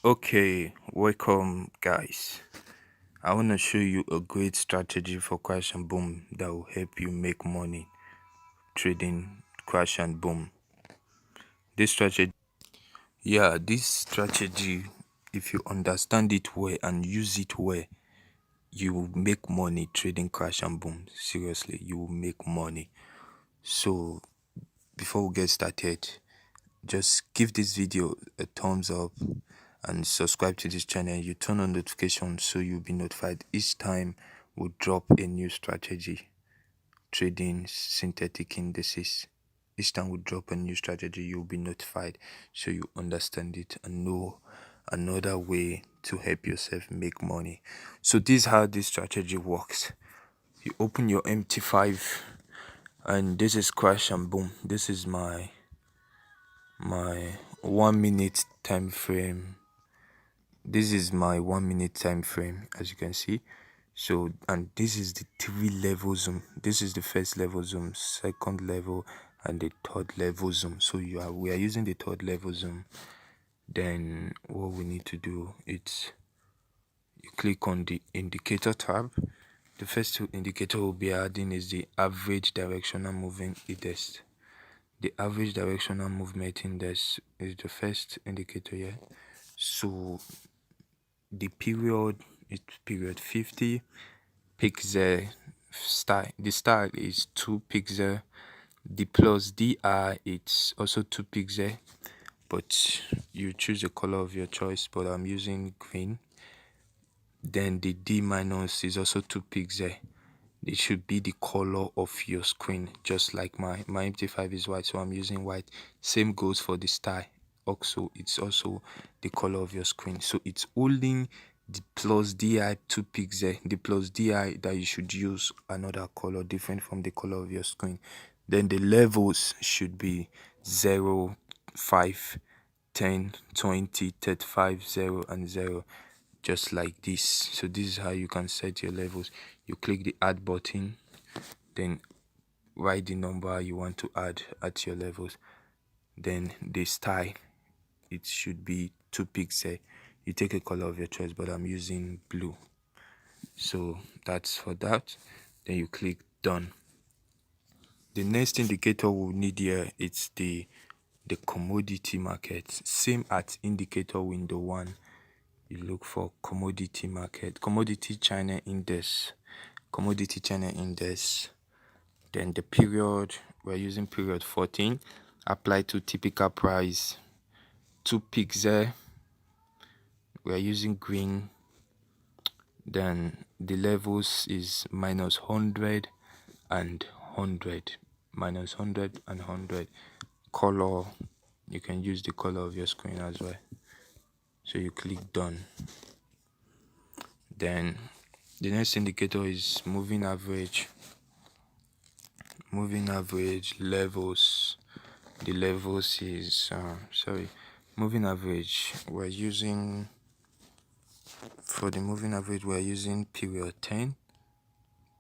Okay, welcome guys. I want to show you a great strategy for crash and boom that will help you make money trading crash and boom. This strategy, if you understand it well and use it well, you will make money trading crash and boom. Seriously, you will make money. So before we get started, just give this video a thumbs up and subscribe to this channel. You turn on notifications so you'll be notified each time we drop a new strategy trading synthetic indices. Each time we drop a new strategy, you'll be notified so you understand it and know another way to help yourself make money. So this is how this strategy works. You open your MT5 and this is crash and boom. This is my 1 minute time frame. This is my 1 minute time frame, as you can see. So, and this is the 3 level zoom. This is the first level zoom, second level, and the third level zoom. So we are using the third level zoom. Then what we need to do is you click on the indicator tab. The first two indicator we'll be adding is the average directional moving index. The average directional movement index is the first indicator here. So the period is period 50 pixel style. The style is 2 pixel. The plus di, it's also 2 pixel, but you choose the color of your choice, but I'm using green. Then the d minus is also 2 pixel. It should be the color of your screen, just like my MT5 is white, so I'm using white. Same goes for the style. Also, it's also the color of your screen, so it's holding the plus di 2 pixel. The plus di that you should use another color different from the color of your screen. Then the levels should be 0, 5, 10, 20, 35, 0 and 0, just like this. So this is how you can set your levels. You click the add button, then write the number you want to add at your levels. Then the style, it should be 2 pixel. You take a color of your choice, but I'm using blue. So that's for that. Then you click done. The next indicator we'll need here, it's the commodity market. Same at indicator window 1. You look for commodity market, commodity China index, commodity China index. Then the period, we're using period 14. Apply to typical price, 2 pixel. We're using green. Then the levels is minus 100 and 100, minus 100 and 100. Color, you can use the color of your screen as well. So you click done. Then the next indicator is moving average. Moving average levels. The levels is moving average. We're using, for the moving average, we're using period 10.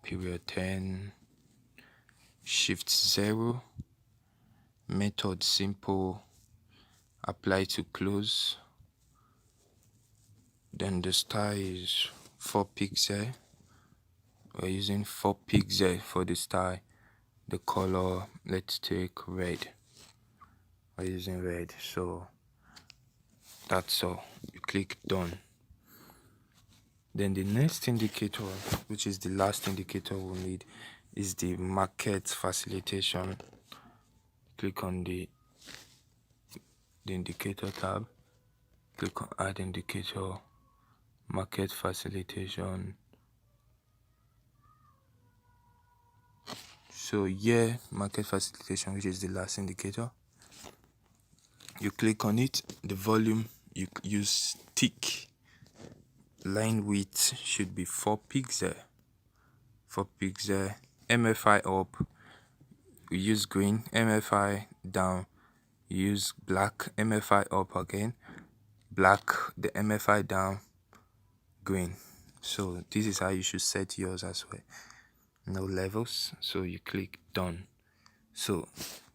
Period 10. Shift 0. Method simple. Apply to close. Then the style is 4 pixel. We're using 4 pixel for the style. The color, let's take red. We're using red. So that's all. You click done. Then the next indicator, which is the last indicator we'll need, is the market facilitation. Click on the indicator tab. Click on add indicator, market facilitation. So yeah, market facilitation, which is the last indicator. You click on it. The volume, you use tick. Line width should be 4 pixel. 4 pixel. MFI up, we use green. MFI down, you use black. MFI up again, black. The MFI down, green. So this is how you should set yours as well. No levels. So you click done. So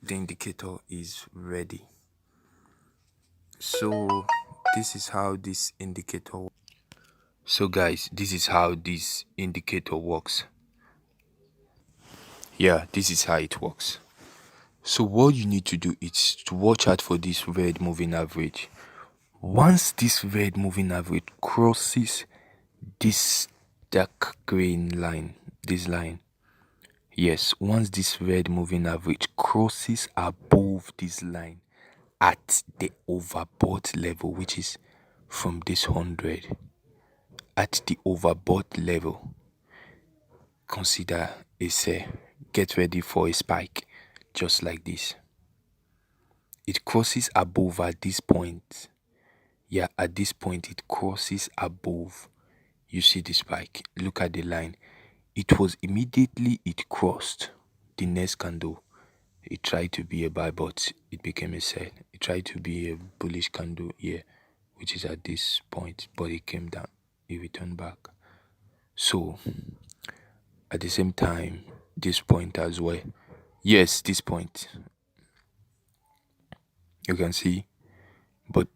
the indicator is ready. So this is how this indicator. So guys, this is how this indicator works. Yeah, this is how it works. So what you need to do is to watch out for this red moving average. Once this red moving average crosses this dark green line, this line, yes, once this red moving average crosses above this line at the overbought level, which is from this 100, at the overbought level, consider a sell. Get ready for a spike, just like this. It crosses above at this point. Yeah, at this point it crosses above. You see the spike. Look at the line. It was immediately it crossed the next candle. It tried to be a buy, but it became a sell. It tried to be a bullish candle here, which is at this point, but it came down. It returned back. So at the same time, this point as well. Yes, this point. You can see, but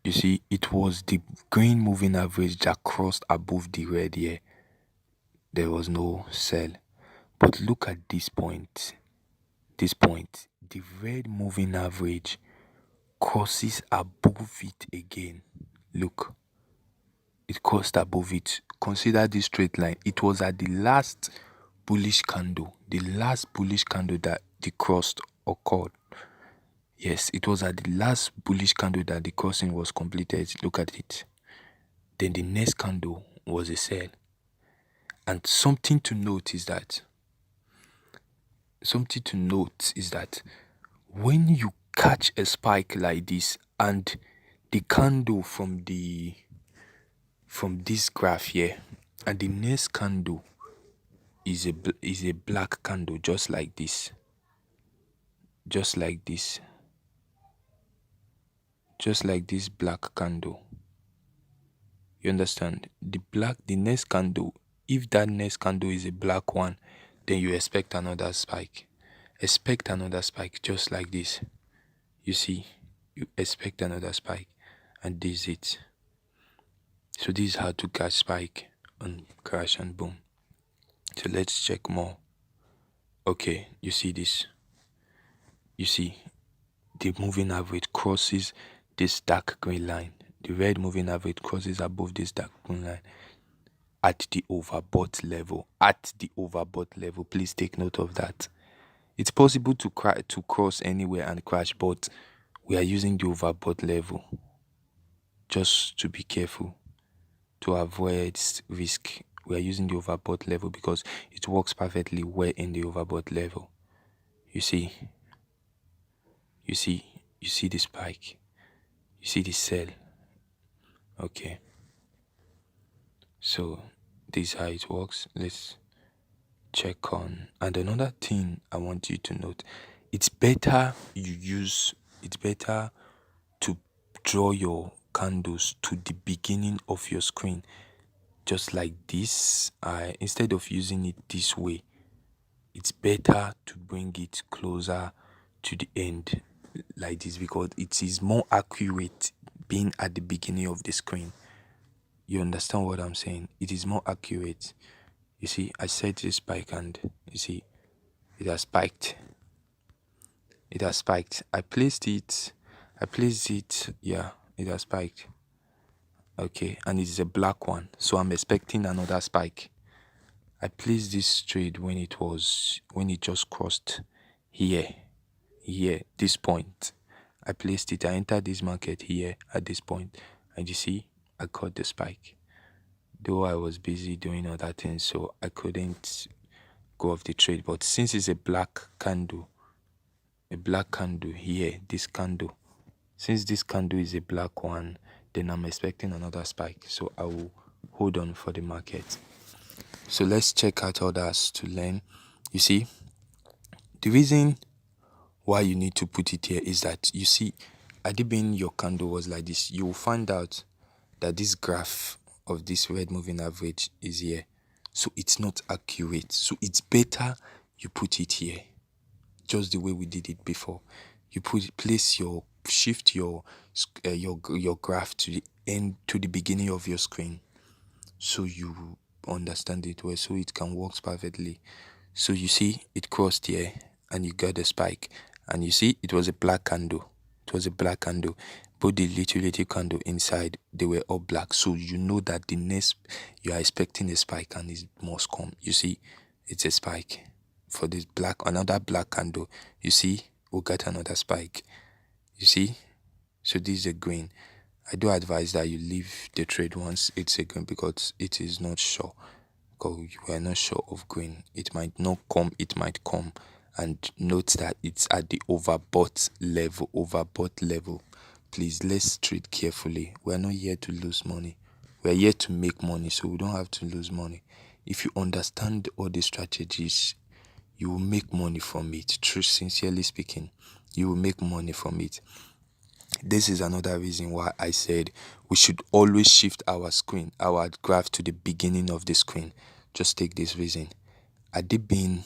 you see, it was the green moving average that crossed above the red here. There was no sell. But look at this point. This point, the red moving average crosses above it again. Look, it crossed above it. Consider this straight line. It was at the last bullish candle, the last bullish candle that the cross occurred. Yes, it was at the last bullish candle that the crossing was completed. Look at it. Then the next candle was a sell. And something to note is that when you catch a spike like this and the candle from this graph here and the next candle is a black candle, just like this, just like this black candle. You understand? The next candle, if that next candle is a black one, then you expect another spike. Expect another spike, just like this. You see, you expect another spike, and this is it. So this is how to catch spike and crash and boom. So let's check more. Okay, you see this. You see, the moving average crosses this dark green line. The red moving average crosses above this dark green line at the overbought level. At the overbought level, please take note of that. It's possible to cross anywhere and crash, but we are using the overbought level just to be careful, to avoid risk. We are using the overbought level because it works perfectly well in the overbought level. You see the spike. You see the sell. Okay. So this is how it works. Let's check on. And another thing I want you to note, it's better to draw your candles to the beginning of your screen, just like this. Instead of using it this way, it's better to bring it closer to the end like this, because it is more accurate being at the beginning of the screen. You understand what I'm saying? It is more accurate. You see, I set this spike and you see it has spiked. It has spiked. I placed it. Yeah, it has spiked. Okay, and it is a black one, so I'm expecting another spike. I placed this trade when it just crossed here, this point. I placed it. I entered this market here at this point, and you see, I caught the spike. Though I was busy doing other things, so I couldn't go off the trade. But since it's a black candle here, this candle, since this candle is a black one, then I'm expecting another spike. So I will hold on for the market. So let's check out others to learn. You see, the reason why you need to put it here is that, you see, Adibin, your candle was like this. You will find out that this graph of this red moving average is here. So it's not accurate. So it's better you put it here, just the way we did it before. You place your shift your graph to the end, to the beginning of your screen, so you understand it well, so it can work perfectly. So you see it crossed here and you got a spike, and you see it was a black candle. It was a black candle. Both the little candle inside, they were all black. So you know that the next you are expecting a spike and it must come. You see, it's a spike for this black, another black candle. You see, we got another spike. You see, so this is a green. I do advise that you leave the trade once it's a green, because it is not sure. Because we are not sure of green. It might not come, it might come. And note that it's at the overbought level. Please, let's trade carefully. We are not here to lose money. We are here to make money, so we don't have to lose money. If you understand all the strategies, you will make money from it. True, sincerely speaking, you will make money from it. This is another reason why I said we should always shift our graph to the beginning of the screen. Just take this reason. Had it been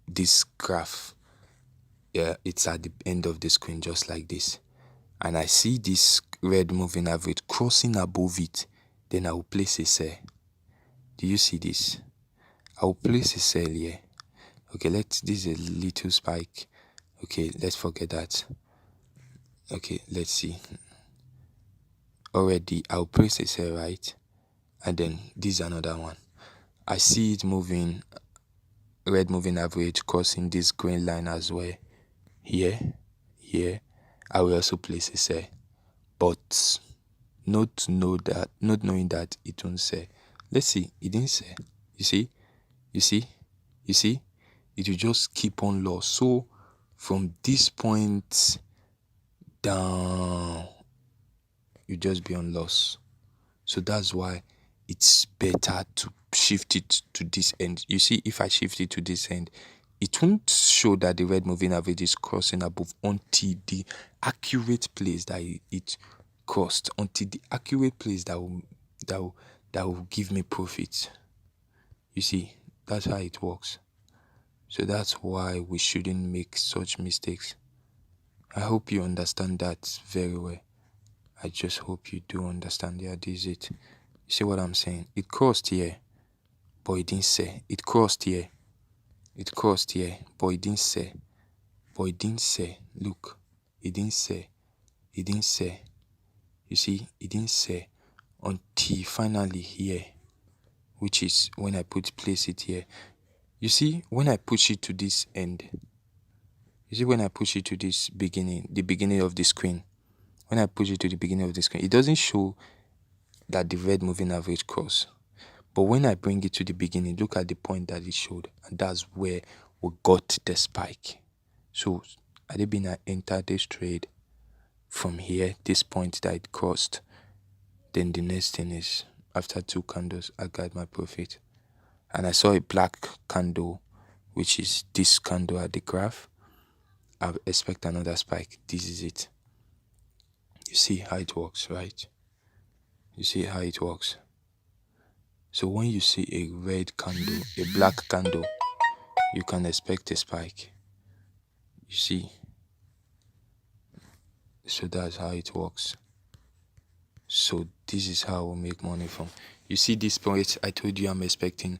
this graph, it's at the end of the screen just like this, and I see this red moving average crossing above it, then I will place a sell. Do you see this? I will place a sell here. Okay, this is a little spike. Okay, let's forget that. Okay, let's see. Already I'll place a sell, right? And then this is another one. I see it moving, red moving average crossing this green line as well. Here, I will also place a sell, but not knowing that it won't sell. Let's see, it didn't sell. You see, it will just keep on loss. So from this point down, you just be on loss. So that's why it's better to shift it to this end. You see, if I shift it to this end, it won't show that the red moving average is crossing above until the accurate place that it crossed, until the accurate place that will give me profit. You see, that's how it works. So that's why we shouldn't make such mistakes. I hope you understand that very well. I just hope you do understand. Yeah, this is it. You see what I'm saying? It crossed here, but it didn't sell. It crossed here. It crossed here, but it didn't sell. But it didn't sell. Look, it didn't sell. It didn't sell. You see, it didn't sell until finally here, which is when I place it here. You see, when I push it to this end, you see when I push it to this the beginning of the screen, when I push it to the beginning of the screen, it doesn't show that the red moving average cross. But when I bring it to the beginning, look at the point that it showed, and that's where we got the spike. So had it been I entered this trade from here, this point that it crossed, then the next thing is after 2 candles, I got my profit. And I saw a black candle, which is this candle at the graph. I expect another spike. This is it. You see how it works, right? You see how it works. So when you see a red candle, a black candle, you can expect a spike. You see? So that's how it works. So this is how we make money from. You see this point, I told you I'm expecting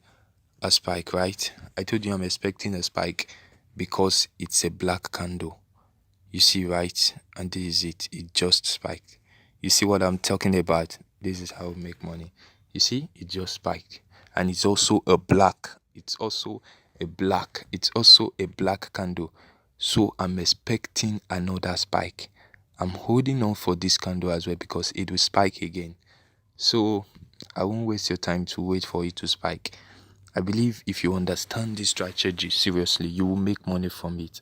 a spike, right? I told you I'm expecting a spike because it's a black candle. You see, right? And this is it. It just spiked. You see what I'm talking about? This is how we make money. You see, it just spiked. And it's also a black. It's also a black candle. So I'm expecting another spike. I'm holding on for this candle as well because it will spike again. So I won't waste your time to wait for it to spike. I believe if you understand this strategy seriously, you will make money from it.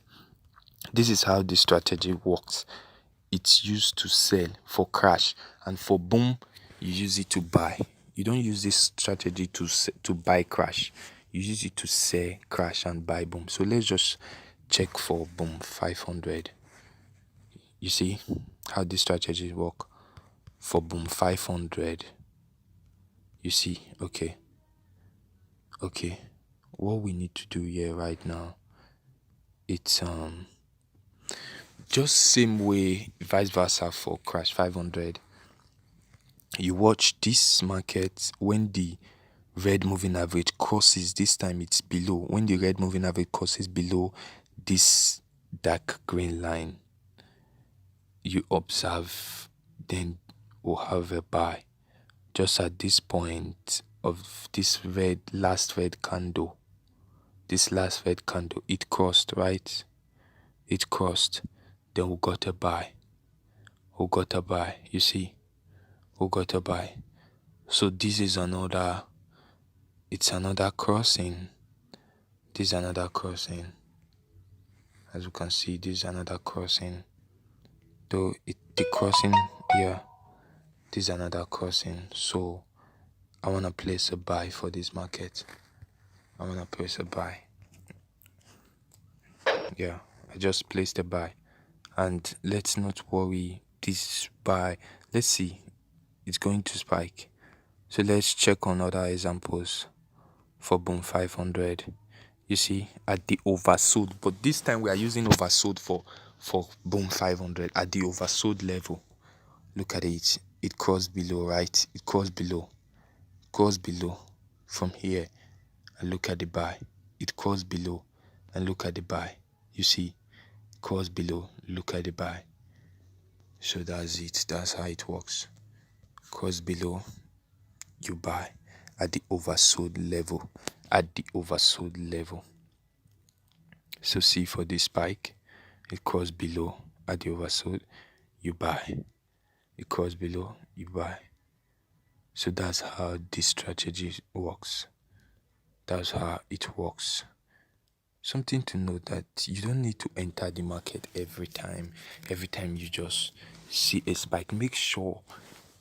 This is how this strategy works. It's used to sell for crash, and for boom, you use it to buy. You don't use this strategy to buy crash. You use it to sell crash and buy boom. So let's just check for boom 500. You see how this strategy work for boom 500. You see, okay. What we need to do here right now, it's just same way vice versa for Crash 500. You watch this market when the red moving average crosses, this time it's below. When the red moving average crosses below this dark green line, you observe, then we'll have a buy just at this point of this last red candle. This last red candle, it crossed, right? It crossed. Then we got a buy. We got a buy. You see? We got a buy. So this is another, it's another crossing. This is another crossing. As you can see, this is another crossing. Though the crossing, yeah, this is another crossing. So I want to place a buy for this market. I want to place a buy. Yeah, I just placed a buy. And let's not worry, this buy, let's see, it's going to spike. So let's check on other examples for Boom 500. You see, at the oversold, but this time we are using oversold for Boom 500 at the oversold level. Look at it. It crossed below, right? It crossed below. Crossed below from here, and look at the buy. It crossed below and look at the buy. You see, cross below, look at the buy. So that's it. That's how it works. Cross below, you buy at the oversold level. At the oversold level. So see, for this spike, it crossed below at the oversold, you buy. It crossed below, you buy. So that's how this strategy works. That's how it works. Something to note that you don't need to enter the market every time. Every time you just see a spike, make sure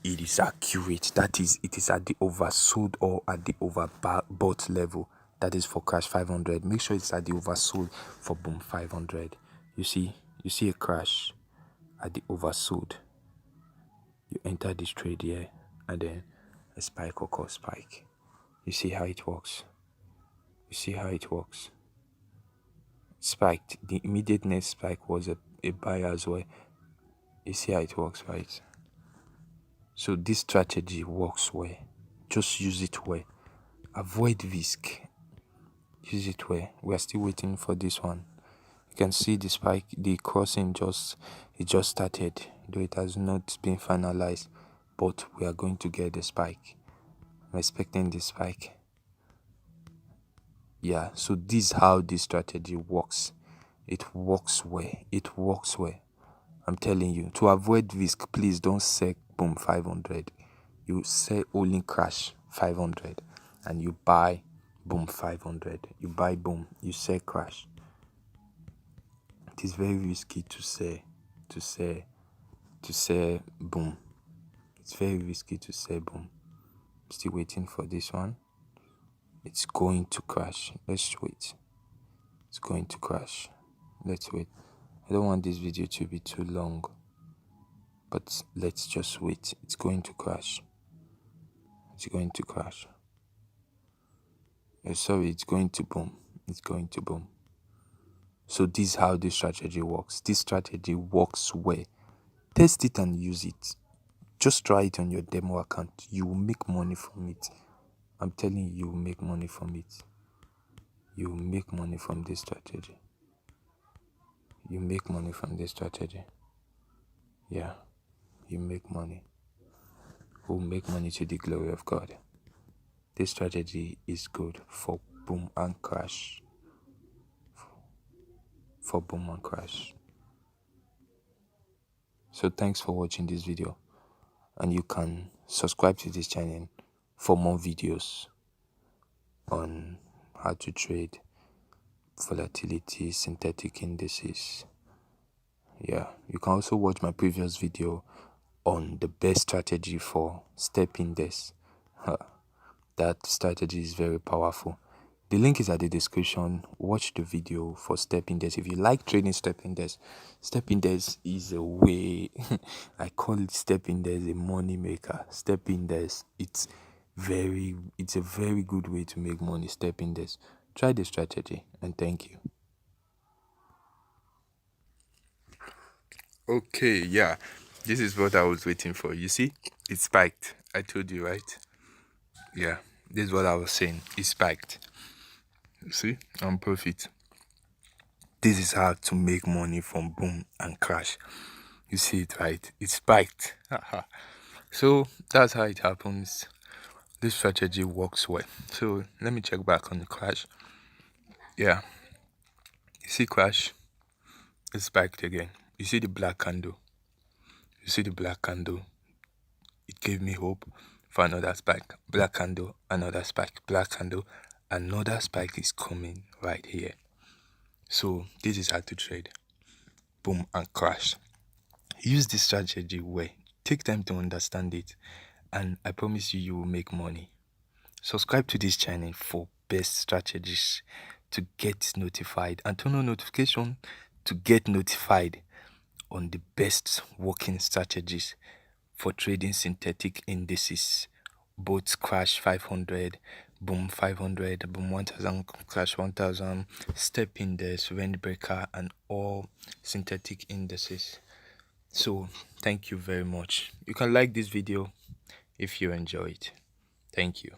it is accurate. That is, it is at the oversold or at the overbought level. That is for Crash 500. Make sure it's at the oversold for Boom 500. You see a crash at the oversold. You enter this trade here, and then a spike or call spike. You see how it works. You see how it works. Spiked. The immediate next spike was a buy as well. You see how it works, right? So this strategy works well. Just use it well. Avoid risk. Use it well. We are still waiting for this one. You can see the spike, the crossing just started, though it has not been finalized, but we are going to get the spike. I'm expecting the spike. Yeah, so this is how this strategy works. It works well. It works well. I'm telling you, to avoid risk, please don't sell Boom 500. You sell only Crash 500, and you buy Boom 500. You buy Boom, you sell Crash. It is very risky to sell Boom. It's very risky to sell Boom. Still waiting for this one. It's going to crash. Let's wait. It's going to crash. Let's wait. I don't want this video to be too long, but let's just wait. It's going to crash. It's going to crash. Sorry, it's going to boom. It's going to boom. So this is how this strategy works. This strategy works well. Test it and use it. Just try it on your demo account. You will make money from it. I'm telling you, you will make money from it. You will make money from this strategy. You make money from this strategy. Yeah, you make money. Who will make money to the glory of God. This strategy is good for Boom and Crash. For Boom and Crash. So thanks for watching this video, and you can subscribe to this channel for more videos on how to trade volatility, synthetic indices. Yeah, you can also watch my previous video on the best strategy for step index. That strategy is very powerful. The link is at the description. Watch the video for step index. If you like trading step index is a way. I call it step index a money maker. Step index, it's a very good way to make money. Step index. Try the strategy, and thank you. Okay, yeah. This is what I was waiting for. You see, it spiked. I told you, right? Yeah. This is what I was saying. It spiked. You see, on profit. This is how to make money from boom and crash. You see it, right? It spiked. So that's how it happens. This strategy works well. So let me check back on the crash. Yeah. You see crash? It spiked again. You see the black candle? You see the black candle? It gave me hope for another spike. Black candle, another spike. Black candle, another spike is coming right here. So this is how to trade. Boom and crash. Use this strategy well. Take time to understand it, and I promise you, you will make money. Subscribe to this channel for best strategies to get notified and turn on notification to get notified on the best working strategies for trading synthetic indices, both crash 500, boom 500, boom 1000, crash 1000, step index, range breaker, and all synthetic indices. So thank you very much. You can like this video if you enjoy it. Thank you.